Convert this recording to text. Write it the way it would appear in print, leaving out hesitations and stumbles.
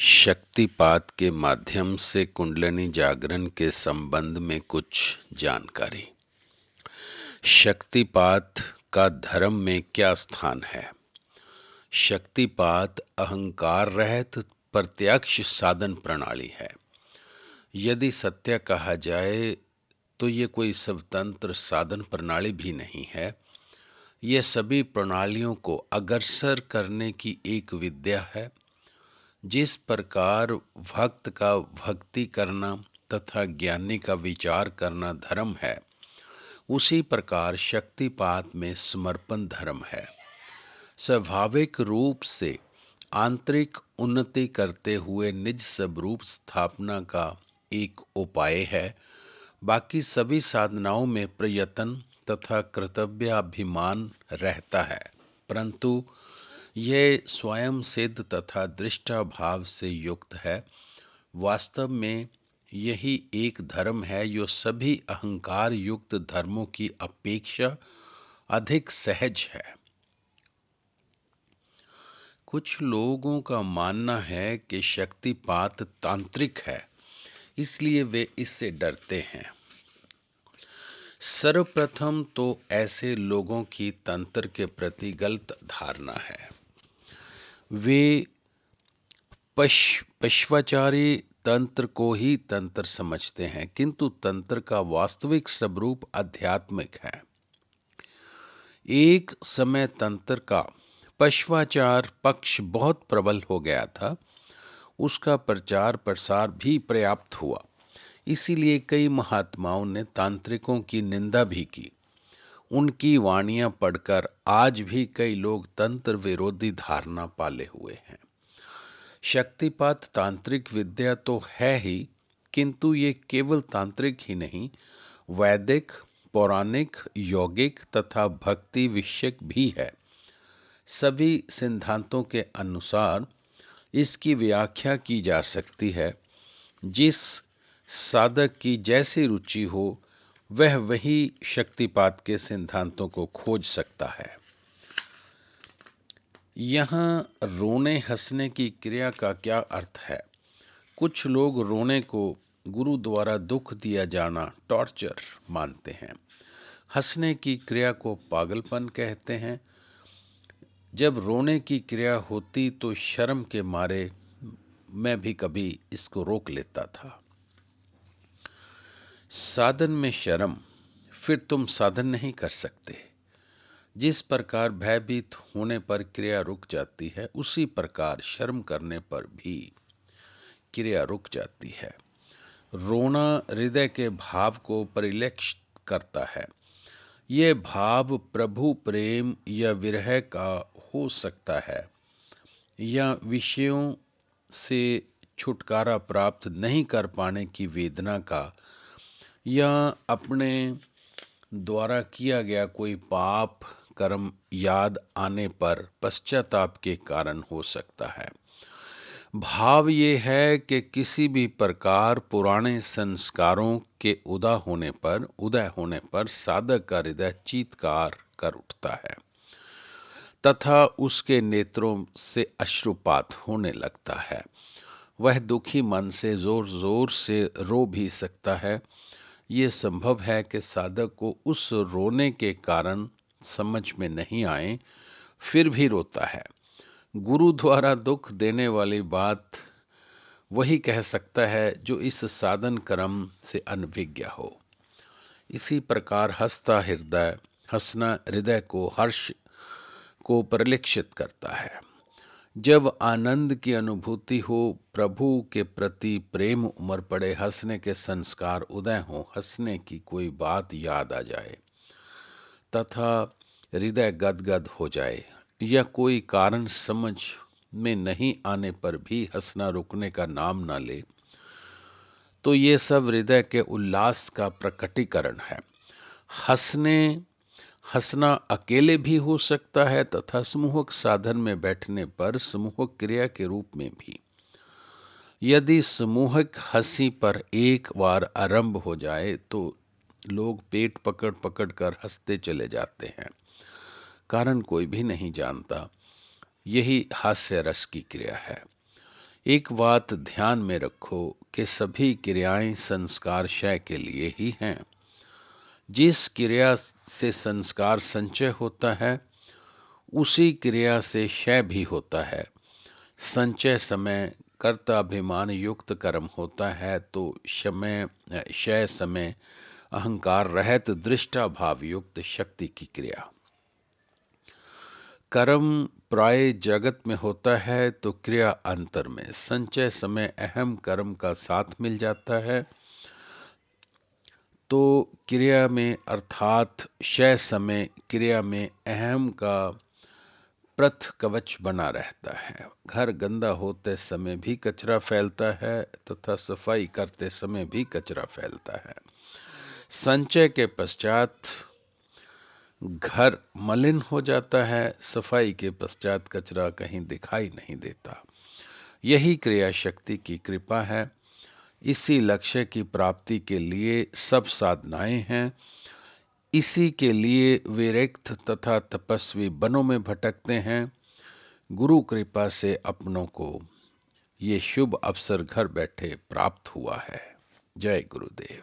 शक्तिपात के माध्यम से कुंडलिनी जागरण के संबंध में कुछ जानकारी। शक्तिपात का धर्म में क्या स्थान है? शक्तिपात अहंकार रहित प्रत्यक्ष साधन प्रणाली है। यदि सत्य कहा जाए तो ये कोई स्वतंत्र साधन प्रणाली भी नहीं है। ये सभी प्रणालियों को अग्रसर करने की एक विद्या है। जिस प्रकार भक्त का भक्ति करना तथा ज्ञानी का विचार करना धर्म है, उसी प्रकार शक्तिपात में समर्पण धर्म है। स्वाभाविक रूप से आंतरिक उन्नति करते हुए निज स्वरूप स्थापना का एक उपाय है। बाकी सभी साधनाओं में प्रयत्न तथा कर्तव्याभिमान रहता है, परंतु यह स्वयं सिद्ध तथा दृष्टाभाव से युक्त है। वास्तव में यही एक धर्म है जो सभी अहंकार युक्त धर्मों की अपेक्षा अधिक सहज है। कुछ लोगों का मानना है कि शक्तिपात तांत्रिक है, इसलिए वे इससे डरते हैं। सर्वप्रथम तो ऐसे लोगों की तंत्र के प्रति गलत धारणा है। वे पश्वाचारी तंत्र को ही तंत्र समझते हैं, किंतु तंत्र का वास्तविक स्वरूप आध्यात्मिक है। एक समय तंत्र का पश्वाचार पक्ष बहुत प्रबल हो गया था। उसका प्रचार प्रसार भी पर्याप्त हुआ, इसीलिए कई महात्माओं ने तांत्रिकों की निंदा भी की। उनकी वाणियां पढ़कर आज भी कई लोग तंत्र विरोधी धारणा पाले हुए हैं। शक्तिपात तांत्रिक विद्या तो है ही, किंतु ये केवल तांत्रिक ही नहीं, वैदिक, पौराणिक, यौगिक तथा भक्ति विषयक भी है। सभी सिद्धांतों के अनुसार इसकी व्याख्या की जा सकती है। जिस साधक की जैसी रुचि हो, वह वही शक्तिपात के सिद्धांतों को खोज सकता है। यहाँ रोने हंसने की क्रिया का क्या अर्थ है? कुछ लोग रोने को गुरु द्वारा दुख दिया जाना, टॉर्चर मानते हैं। हंसने की क्रिया को पागलपन कहते हैं। जब रोने की क्रिया होती तो शर्म के मारे मैं भी कभी इसको रोक लेता था। साधन में शर्म, फिर तुम साधन नहीं कर सकते। जिस प्रकार भयभीत होने पर क्रिया रुक जाती है, उसी प्रकार शर्म करने पर भी क्रिया रुक जाती है। रोना हृदय के भाव को परिलक्षित करता है। ये भाव प्रभु प्रेम या विरह का हो सकता है, या विषयों से छुटकारा प्राप्त नहीं कर पाने की वेदना का, या अपने द्वारा किया गया कोई पाप कर्म याद आने पर पश्चाताप के कारण हो सकता है। भाव ये है कि किसी भी प्रकार पुराने संस्कारों के उदय होने पर साधक का हृदय चीत्कार कर उठता है तथा उसके नेत्रों से अश्रुपात होने लगता है। वह दुखी मन से जोर जोर से रो भी सकता है। ये संभव है कि साधक को उस रोने के कारण समझ में नहीं आए, फिर भी रोता है। गुरु द्वारा दुख देने वाली बात वही कह सकता है जो इस साधन क्रम से अनभिज्ञ हो। इसी प्रकार हंसना हृदय को हर्ष को परिलक्षित करता है। जब आनंद की अनुभूति हो, प्रभु के प्रति प्रेम उमड़ पड़े, हंसने के संस्कार उदय हो, हंसने की कोई बात याद आ जाए तथा हृदय गदगद हो जाए, या कोई कारण समझ में नहीं आने पर भी हंसना रुकने का नाम न ले, तो ये सब हृदय के उल्लास का प्रकटीकरण है। हंसना अकेले भी हो सकता है तथा समूहक साधन में बैठने पर समूहक क्रिया के रूप में भी। यदि समूहक हंसी पर एक बार आरंभ हो जाए तो लोग पेट पकड़ पकड़ कर हंसते चले जाते हैं। कारण कोई भी नहीं जानता। यही हास्य रस की क्रिया है। एक बात ध्यान में रखो कि सभी क्रियाएं संस्कार क्षय के लिए ही हैं। जिस क्रिया से संस्कार संचय होता है उसी क्रिया से क्षय भी होता है। संचय समय कर्ताभिमान युक्त कर्म होता है तो क्षय समय अहंकार रहित दृष्टा भाव युक्त शक्ति की क्रिया। कर्म प्राय जगत में होता है तो क्रिया अंतर में। संचय समय अहम कर्म का साथ मिल जाता है तो क्रिया में अर्थात क्षय समय क्रिया में अहम का प्रथ कवच बना रहता है। घर गंदा होते समय भी कचरा फैलता है तथा सफाई करते समय भी कचरा फैलता है। संचय के पश्चात घर मलिन हो जाता है, सफाई के पश्चात कचरा कहीं दिखाई नहीं देता। यही क्रिया शक्ति की कृपा है। इसी लक्ष्य की प्राप्ति के लिए सब साधनाएं हैं। इसी के लिए विरक्त तथा तपस्वी वनों में भटकते हैं। गुरु कृपा से अपनों को ये शुभ अवसर घर बैठे प्राप्त हुआ है। जय गुरुदेव।